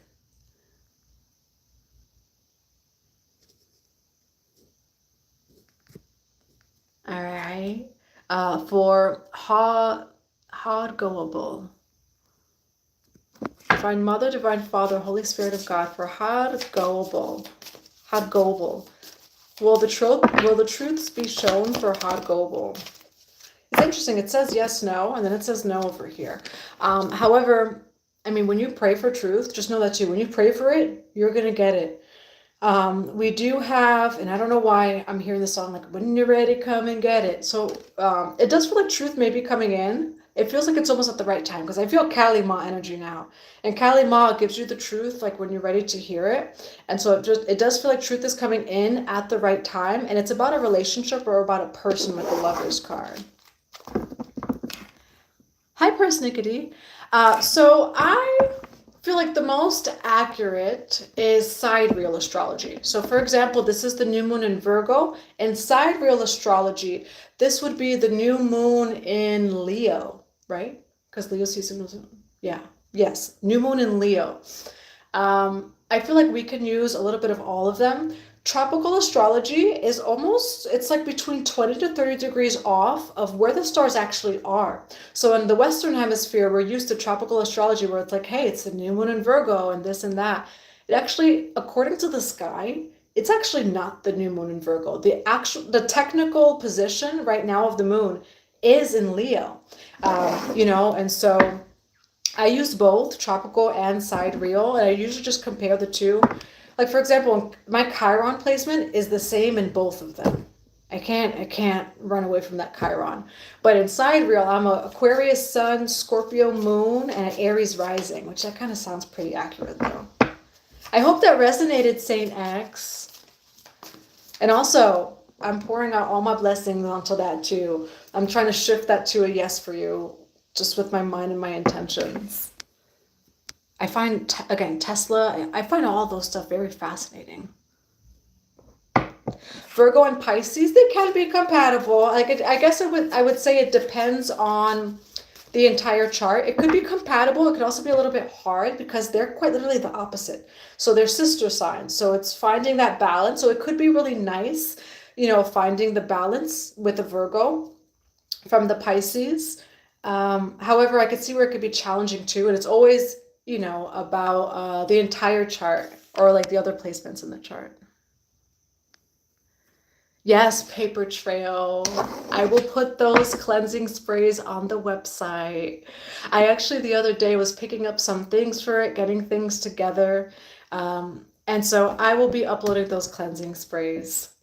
All right. For hard goable. Divine Mother, Divine Father, Holy Spirit of God, for hard goable. Hard goable. Will the truths be shown for hard goable? It's interesting. It says yes, no, and then it says no over here. However, I mean, when you pray for truth, just know that too. When you pray for it, you're going to get it. We do have, and I don't know why I'm hearing this song, like, when you're ready, come and get it. So it does feel like truth may be coming in. It feels like it's almost at the right time, because I feel Kali Ma energy now. And Kali Ma gives you the truth, like, when you're ready to hear it. And so it does feel like truth is coming in at the right time. And it's about a relationship or about a person with the Lover's card. Hi, Persnickety. So I feel like the most accurate is sidereal astrology. So for example, this is the new moon in Virgo, and sidereal astrology, this would be the new moon in Leo, right? Because Leo season was, yeah, yes, new moon in Leo. I feel like we can use a little bit of all of them. Tropical astrology is almost, it's like between 20 to 30 degrees off of where the stars actually are. So in the Western hemisphere, we're used to tropical astrology where it's like, hey, it's the new moon in Virgo and this and that. It actually, according to the sky, it's actually not the new moon in Virgo. The technical position right now of the moon is in Leo, you know, and so I use both tropical and sidereal, and I usually just compare the two. Like, for example, my Chiron placement is the same in both of them. I can't run away from that Chiron. But in sidereal, I'm a Aquarius sun, Scorpio moon, and an Aries rising, which that kind of sounds pretty accurate though. I hope that resonated, Saint X. And also, I'm pouring out all my blessings onto that too. I'm trying to shift that to a yes for you, just with my mind and my intentions. I find, again, Tesla, I find all those stuff very fascinating. Virgo and Pisces, they can be compatible. Like I guess I would say it depends on the entire chart. It could be compatible. It could also be a little bit hard because they're quite literally the opposite. So they're sister signs. So it's finding that balance. So it could be really nice, you know, finding the balance with the Virgo from the Pisces. However, I could see where it could be challenging too. And it's always, you know, about the entire chart or like the other placements in the chart. Yes, paper trail. I will put those cleansing sprays on the website. I actually the other day was picking up some things for it, getting things together. And so I will be uploading those cleansing sprays.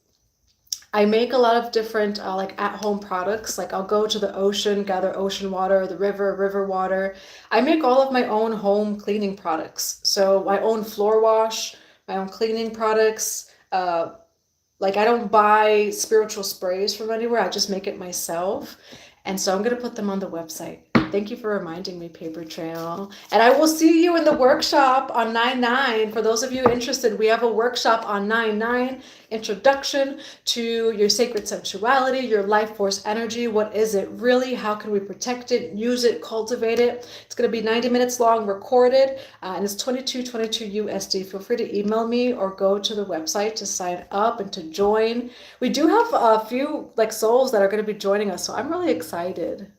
I make a lot of different like at-home products. Like I'll go to the ocean, gather ocean water, the river water. I make all of my own home cleaning products. So my own floor wash, my own cleaning products, like I don't buy spiritual sprays from anywhere. I just make it myself. And so I'm going to put them on the website. Thank you for reminding me, Paper Trail. And I will see you in the workshop on 9/9. For those of you interested, we have a workshop on 9/9, Introduction to your sacred sensuality, your life force energy. What is it really? How can we protect it, use it, cultivate it? It's going to be 90 minutes long, recorded, and it's $22.22 USD. Feel free to email me or go to the website to sign up and to join. We do have a few like souls that are going to be joining us, so I'm really excited.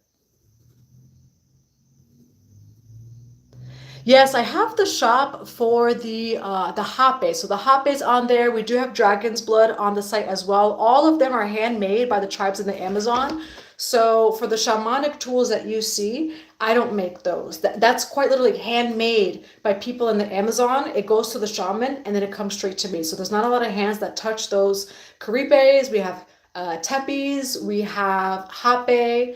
Yes, I have the shop for the HAPÉ. So the HAPÉ's on there. We do have dragon's blood on the site as well. All of them are handmade by the tribes in the Amazon. So for the shamanic tools that you see, I don't make those. That's quite literally handmade by people in the Amazon. It goes to the shaman and then it comes straight to me. So there's not a lot of hands that touch those karipes. We have tepis. We have HAPÉ.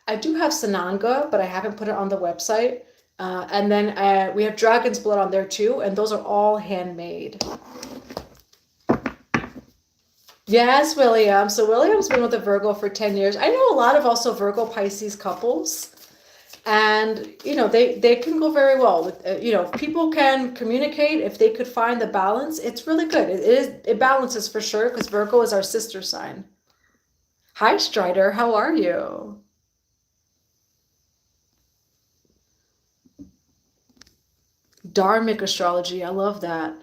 I do have Sananga, but I haven't put it on the website. And then we have dragon's blood on there too, and those are all handmade. Yes, William. So William's been with a Virgo for 10 years. I know a lot of also Virgo Pisces couples, and you know they can go very well with you know, if people can communicate, if they could find the balance, it's really good. It balances for sure, because Virgo is our sister sign. Hi Strider, how are you? Dharmic astrology, I love that.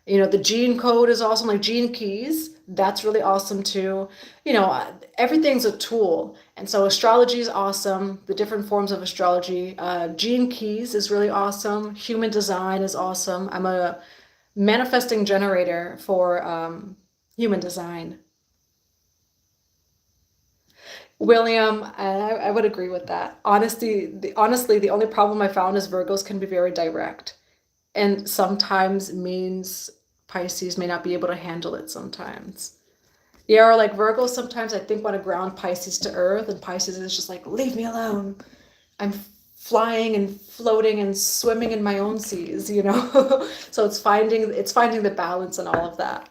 You know, the gene code is awesome, like gene keys. That's really awesome too. You know, everything's a tool. And so astrology is awesome. The different forms of astrology. Gene keys is really awesome. Human design is awesome. I'm a manifesting generator for human design. William, I would agree with that. Honestly, the only problem I found is Virgos can be very direct. And sometimes means Pisces may not be able to handle it sometimes. Yeah, or like Virgo sometimes I think want to ground Pisces to earth, and Pisces is just like, leave me alone. I'm flying and floating and swimming in my own seas, you know? So it's finding the balance and all of that.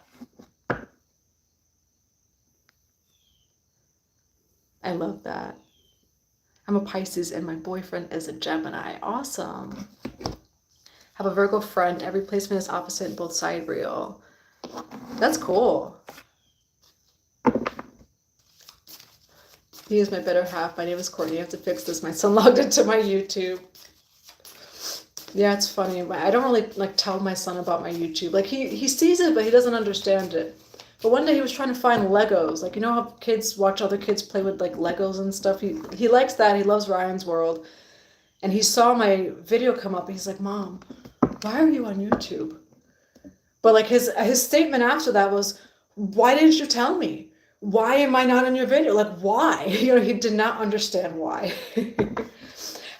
I love that. I'm a Pisces and my boyfriend is a Gemini. Awesome. Have a Virgo friend. Every placement is opposite in both sidereal. That's cool. He is my better half. My name is Courtney. I have to fix this. My son logged into my YouTube. Yeah, it's funny. I don't really like tell my son about my YouTube. Like he sees it, but he doesn't understand it. But one day he was trying to find Legos. Like, you know how kids watch other kids play with like Legos and stuff? He likes that. He loves Ryan's World. And he saw my video come up and he's like, Mom, why are you on YouTube? But like his statement after that was, why didn't you tell me? Why am I not in your video? Like, why? You know, he did not understand why.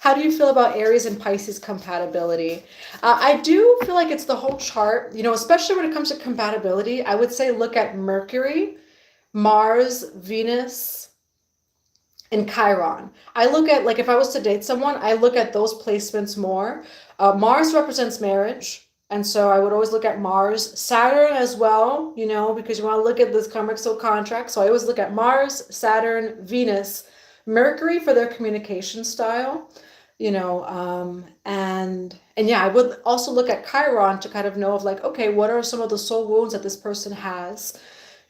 How do you feel about Aries and Pisces compatibility? I do feel like it's the whole chart, you know, especially when it comes to compatibility. I would say look at Mercury. Mars, Venus, and Chiron. I look at, like, if I was to date someone, I look at those placements more. Mars represents marriage, and so I would always look at Mars. Saturn as well, you know, because you want to look at this karmic soul contract. So I always look at Mars, Saturn, Venus, Mercury for their communication style, you know, and yeah, I would also look at Chiron to kind of know of, like, okay, what are some of the soul wounds that this person has,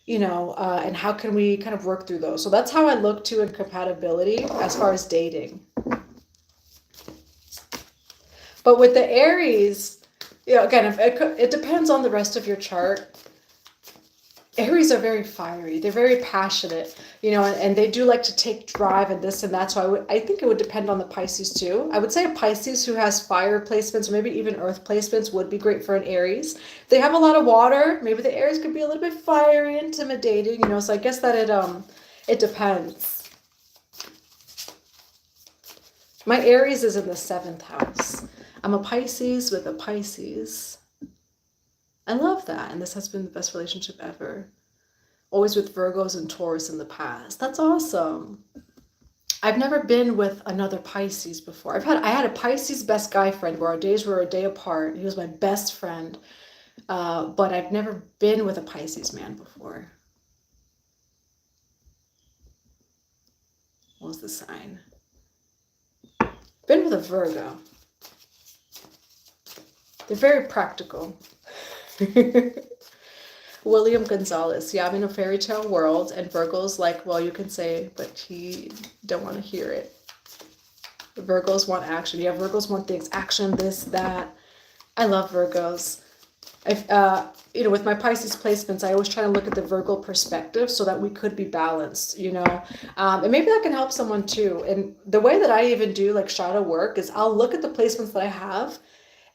you know, and how can we kind of work through those? So that's how I look to in compatibility as far as dating. But with the Aries, you know, again, it depends on the rest of your chart. Aries are very fiery. They're very passionate, you know, and they do like to take drive and this and that. So I think it would depend on the Pisces too. I would say a Pisces who has fire placements or maybe even earth placements would be great for an Aries. They have a lot of water. Maybe the Aries could be a little bit fiery, intimidating, you know, so I guess that it depends. My Aries is in the 7th house. I'm a Pisces with a Pisces. I love that. And this has been the best relationship ever. Always with Virgos and Taurus in the past. That's awesome. I've never been with another Pisces before. I had a Pisces best guy friend where our days were a day apart. He was my best friend. But I've never been with a Pisces man before. What was the sign? Been with a Virgo. They're very practical. William Gonzalez. Yeah, I'm in a fairy tale world, and Virgo's like, well, you can say, but he don't want to hear it. Virgos want action. Yeah, Virgos want things, action, this, that. I love Virgos. You know, with my Pisces placements, I always try to look at the Virgo perspective so that we could be balanced, you know, and maybe that can help someone too. And the way that I even do like shadow work is I'll look at the placements that I have,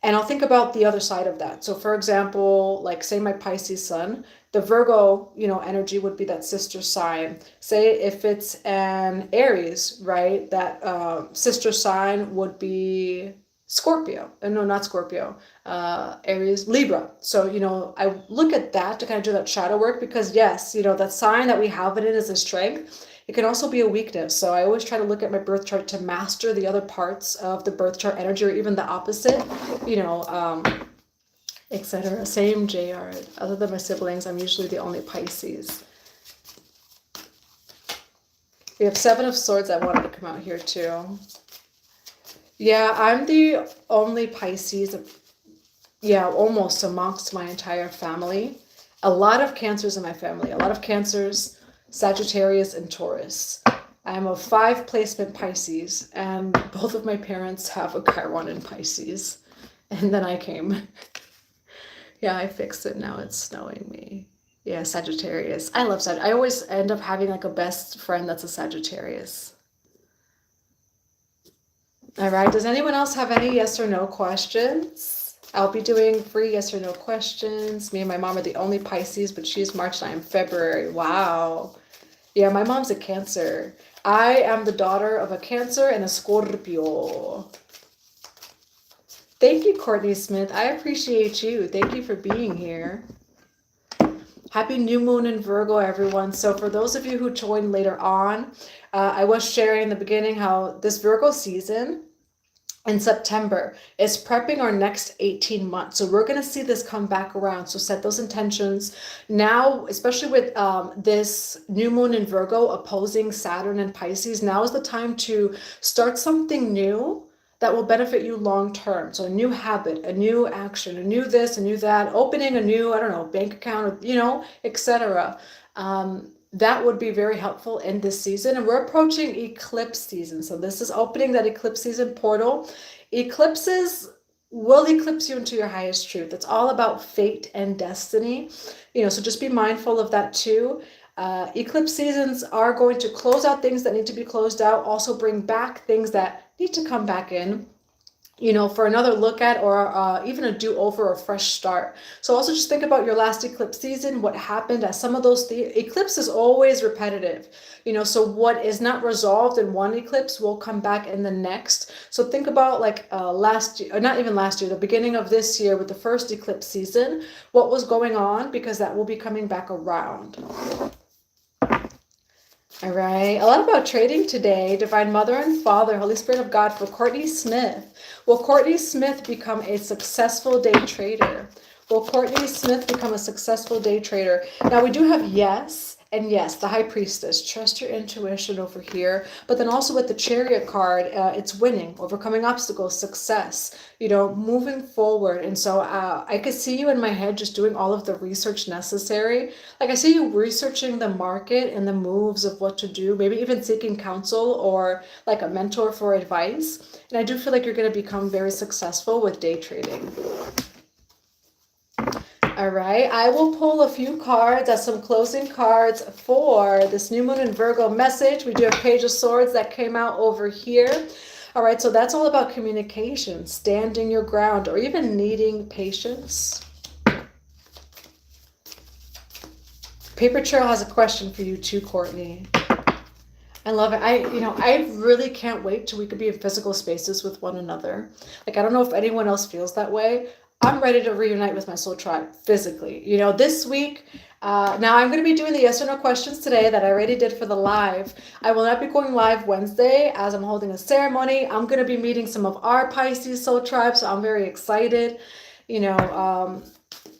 and I'll think about the other side of that. So for example, like say my Pisces sun, the Virgo, you know, energy would be that sister sign. Say if it's an Aries, right, that sister sign would be Scorpio. No, not Scorpio. Aries, Libra. So, you know, I look at that to kind of do that shadow work because yes, you know, that sign that we have it in is a strength. It can also be a weakness. So I always try to look at my birth chart to master the other parts of the birth chart energy or even the opposite, you know, etc. Same JR. Other than my siblings, I'm usually the only Pisces. We have 7 of Swords that wanted to come out here too. Yeah, I'm the only Pisces, yeah, almost amongst my entire family. A lot of Cancers in my family. A lot of Cancers, Sagittarius, and Taurus. I'm a 5 placement Pisces, and both of my parents have a Chiron in Pisces. And then I came. Yeah, I fixed it. Now it's snowing me. Yeah, Sagittarius. I love Sagittarius. I always end up having like a best friend that's a Sagittarius. All right. Does anyone else have any yes or no questions? I'll be doing free yes or no questions. Me and my mom are the only Pisces, but she's March and I am February. Wow. Yeah, my mom's a Cancer. I am the daughter of a Cancer and a Scorpio. Thank you, Courtney Smith. I appreciate you. Thank you for being here. Happy new moon in Virgo, everyone. So for those of you who joined later on, I was sharing in the beginning how this Virgo season in September is prepping our next 18 months. So we're going to see this come back around. So set those intentions now, especially with this new moon in Virgo opposing Saturn and Pisces. Now is the time to start something new that will benefit you long term. So a new habit, a new action, a new this, a new that, opening a new, I don't know, bank account, or, you know, etc. That would be very helpful in this season. And we're approaching eclipse season. So this is opening that eclipse season portal. Eclipses will eclipse you into your highest truth. It's all about fate and destiny. You know, so just be mindful of that too. Eclipse seasons are going to close out things that need to be closed out. Also bring back things that need to come back in, you know, for another look at, or even a do-over or fresh start. So also just think about your last eclipse season, what happened at some of those eclipse is always repetitive, you know, so what is not resolved in one eclipse will come back in the next. So think about like last year, or not even last year, the beginning of this year with the first eclipse season, what was going on, because that will be coming back around. All right, a lot about trading today. Divine Mother and Father, Holy Spirit of God for Courtney Smith. Will Courtney Smith become a successful day trader? Will Courtney Smith become a successful day trader? Now we do have yes and yes, the High Priestess. Trust your intuition over here. But then also with the Chariot card, it's winning, overcoming obstacles, success, you know, moving forward. And so I could see you in my head just doing all of the research necessary. Like I see you researching the market and the moves of what to do, maybe even seeking counsel or like a mentor for advice. And I do feel like you're going to become very successful with day trading. All right, I will pull a few cards as some closing cards for this new moon in Virgo message. We do have Page of Swords that came out over here. All right, so that's all about communication, standing your ground, or even needing patience. Paper Trail has a question for you too, Courtney. I love it. I really can't wait till we could be in physical spaces with one another. Like, I don't know if anyone else feels that way. I'm ready to reunite with my soul tribe physically. You know, this week, now I'm going to be doing the yes or no questions today that I already did for the live. I will not be going live Wednesday as I'm holding a ceremony. I'm going to be meeting some of our Pisces soul tribe, so I'm very excited. You know,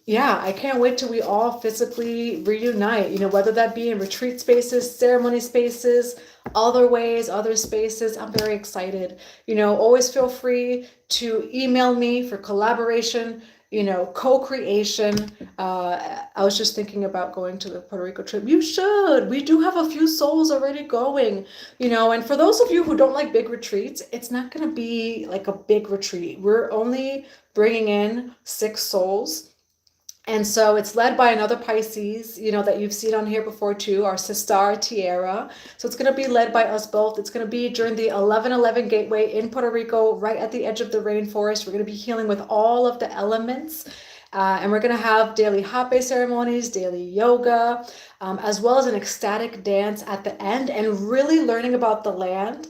yeah, I can't wait till we all physically reunite, you know, whether that be in retreat spaces, ceremony spaces, other ways, other spaces. I'm very excited. You know, always feel free to email me for collaboration, you know, co-creation. I was just thinking about going to the Puerto Rico trip. You should. We do have a few souls already going, you know, and for those of you who don't like big retreats, it's not going to be like a big retreat. We're only bringing in 6 souls. And so it's led by another Pisces, you know, that you've seen on here before too, our sister Tierra. So it's going to be led by us both. It's going to be during the 1111 gateway in Puerto Rico, right at the edge of the rainforest. We're going to be healing with all of the elements. And we're going to have daily HAPÉ ceremonies, daily yoga, as well as an ecstatic dance at the end, and really learning about the land.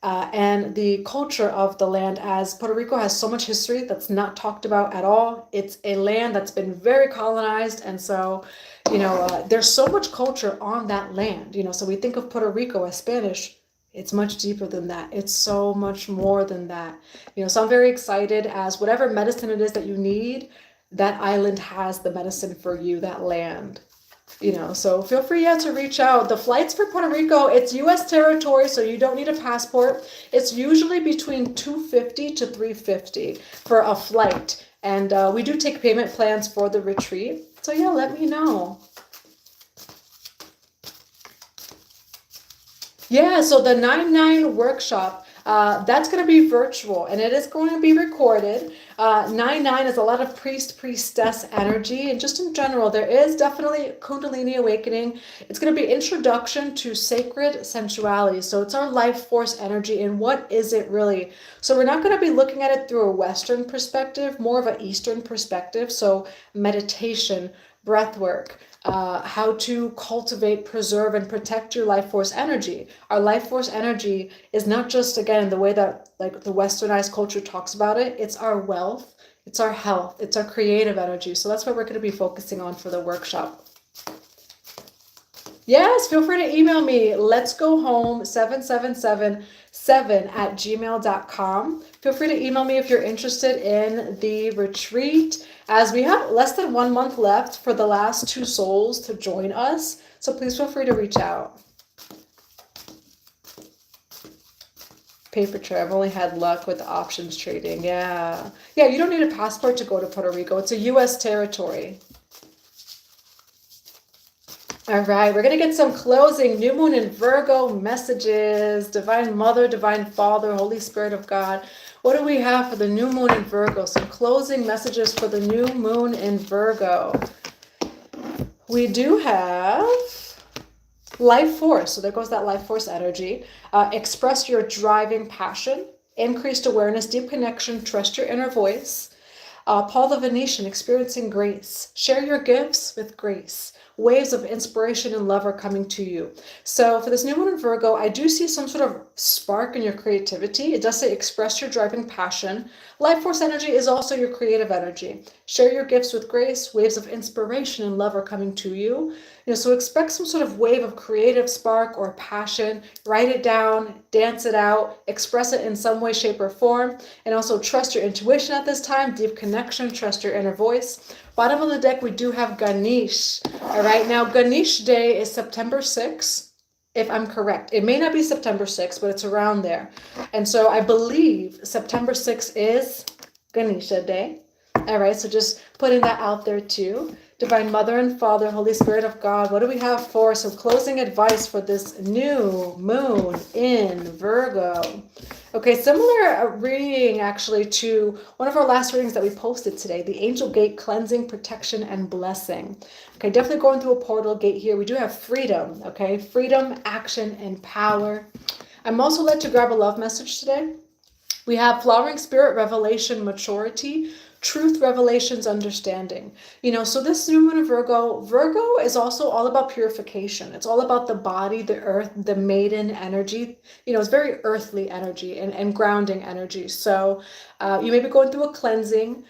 And the culture of the land, as Puerto Rico has so much history that's not talked about at all. It's a land that's been very colonized, and so, you know, there's so much culture on that land, you know, so we think of Puerto Rico as Spanish. It's much deeper than that. It's so much more than that, you know, so I'm very excited, as whatever medicine it is that you need, that island has the medicine for you, that land. You know, so feel free to reach out. The flights for Puerto Rico, it's U.S. territory, so you don't need a passport. It's usually between $250 to $350 for a flight. And we do take payment plans for the retreat. So yeah, let me know. Yeah, so the 9/9 workshop, that's going to be virtual, and it is going to be recorded. 9/9 is a lot of priest, priestess energy, and just in general, there is definitely Kundalini awakening. It's going to be introduction to sacred sensuality. So it's our life force energy, and what is it really? So we're not going to be looking at it through a Western perspective, more of an Eastern perspective. So meditation, breath work, how to cultivate, preserve, and protect your life force energy. Our life force energy is not just, again, the way that like the westernized culture talks about it. It's our wealth, it's our health, it's our creative energy. So that's what we're going to be focusing on for the workshop. Yes, feel free to email me. Let's go home 777 Feel free to email me if you're interested in the retreat, as we have less than 1 month left for the last 2 souls to join us. So please feel free to reach out. Paper Trail, I've only had luck with options trading. Yeah, you don't need a passport to go to Puerto Rico. It's a U.S. territory. All right, we're going to get some closing new moon in Virgo messages. Divine Mother, Divine Father, Holy Spirit of God. What do we have for the new moon in Virgo? Some closing messages for the new moon in Virgo. We do have life force. So there goes that life force energy. Express your driving passion. Increased awareness, deep connection, trust your inner voice. Paul the Venetian, experiencing grace. Share your gifts with grace. waves of inspiration and love are coming to you. So for this new moon in Virgo, I do see some sort of spark in your creativity. It does say express your driving passion. Life force energy is also your creative energy. Share your gifts with grace. Waves of inspiration and love are coming to you. So expect some sort of wave of creative spark or passion. Write it down, dance it out, express it in some way, shape, or form. And also trust your intuition at this time, deep connection, trust your inner voice. Bottom of the deck, we do have Ganesh. All right, now Ganesh Day is September 6th, if I'm correct. It may not be September 6th, but it's around there. And so I believe September 6th is Ganesha Day. All right, so just putting that out there too. Divine Mother and Father, Holy Spirit of God, what do we have for some closing advice for this new moon in Virgo? Okay, similar reading actually to one of our last readings that we posted today, the Angel Gate, Cleansing, Protection, and Blessing. Okay, definitely going through a portal gate here. We do have freedom, okay? Freedom, action, and power. I'm also led to grab a love message today. We have Flowering Spirit, Revelation, Maturity, Truth, Revelations, Understanding. So this new moon in Virgo is also all about purification. It's all about the body, the earth, the maiden energy. It's very earthly energy and grounding energy. So you may be going through a cleansing.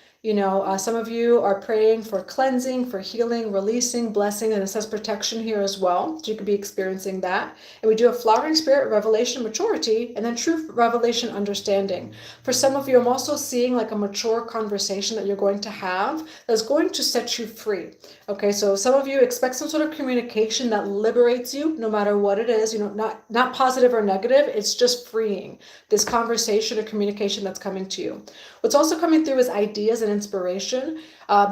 Some of you are praying for cleansing, for healing, releasing, blessing, and it says protection here as well. So you could be experiencing that. And we do have Flowering Spirit, Revelation, Maturity, and then Truth, Revelation, Understanding. For some of you, I'm also seeing like a mature conversation that you're going to have that's going to set you free. Okay, so some of you expect some sort of communication that liberates you, no matter what it is, not positive or negative. It's just freeing this conversation or communication that's coming to you. What's also coming through is ideas and inspiration.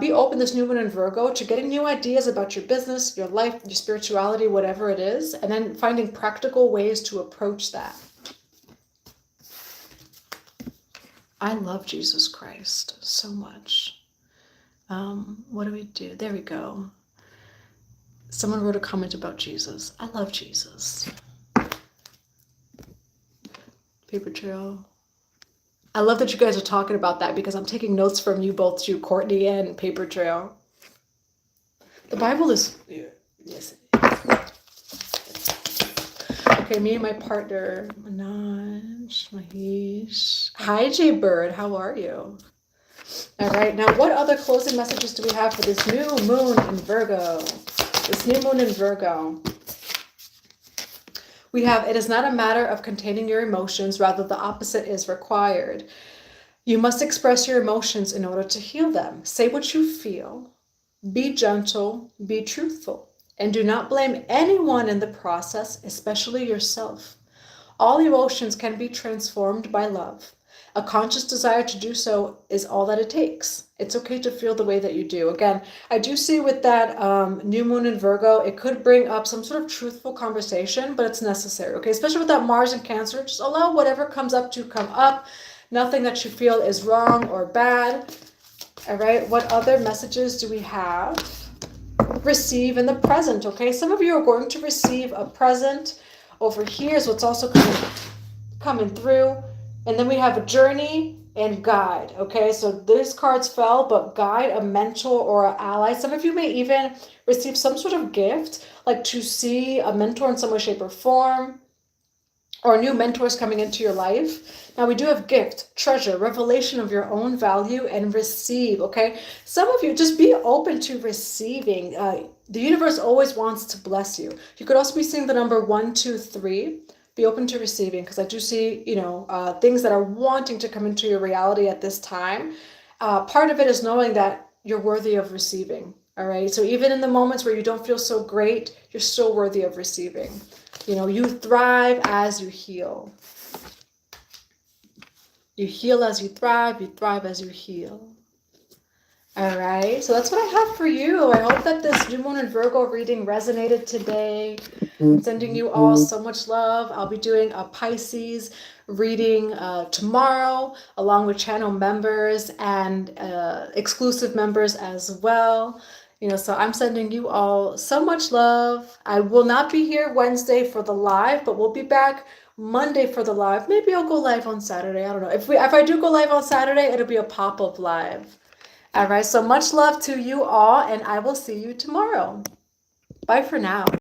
Be open this new moon in Virgo to getting new ideas about your business, your life, your spirituality, whatever it is, and then finding practical ways to approach that. I love Jesus Christ so much. What do we do? There we go. Someone wrote a comment about Jesus. I love Jesus. Paper trail. I love that you guys are talking about that because I'm taking notes from you both too, Courtney and Paper Trail. The Bible is... Yes. Okay, me and my partner, Manoj, Mahesh. Hi, Jay Bird. How are you? All right, now what other closing messages do we have for this new moon in Virgo? This new moon in Virgo. We have, it is not a matter of containing your emotions, rather the opposite is required. You must express your emotions in order to heal them. Say what you feel. Be gentle, be truthful, and do not blame anyone in the process, especially yourself. All emotions can be transformed by love. A conscious desire to do so is all that it takes. It's okay to feel the way that you do. Again, I do see with that new moon in Virgo, it could bring up some sort of truthful conversation, but it's necessary, okay? Especially with that Mars in Cancer, just allow whatever comes up to come up. Nothing that you feel is wrong or bad. All right, what other messages do we have? Receive in the present, okay? Some of you are going to receive a present. Over here is what's also coming through. And then we have a journey and guide, okay? So these cards fell, but guide, a mentor or an ally. Some of you may even receive some sort of gift, like to see a mentor in some way, shape, or form, or new mentors coming into your life. Now we do have gift, treasure, revelation of your own value, and receive, okay? Some of you, just be open to receiving. The universe always wants to bless you. You could also be seeing the number 1, 2, 3. Be open to receiving, because I do see, things that are wanting to come into your reality at this time. Part of it is knowing that you're worthy of receiving, all right? So even in the moments where you don't feel so great, you're still worthy of receiving. You thrive as you heal. You heal as you thrive as you heal. All right, so that's what I have for you. I hope that this new moon in Virgo reading resonated today. I'm sending you all so much love. I'll be doing a Pisces reading tomorrow, along with channel members and exclusive members as well. So I'm sending you all so much love. I will not be here Wednesday for the live, but we'll be back Monday for the live. Maybe I'll go live on Saturday. I don't know. If I do go live on Saturday, it'll be a pop-up live. All right, so much love to you all, and I will see you tomorrow. Bye for now.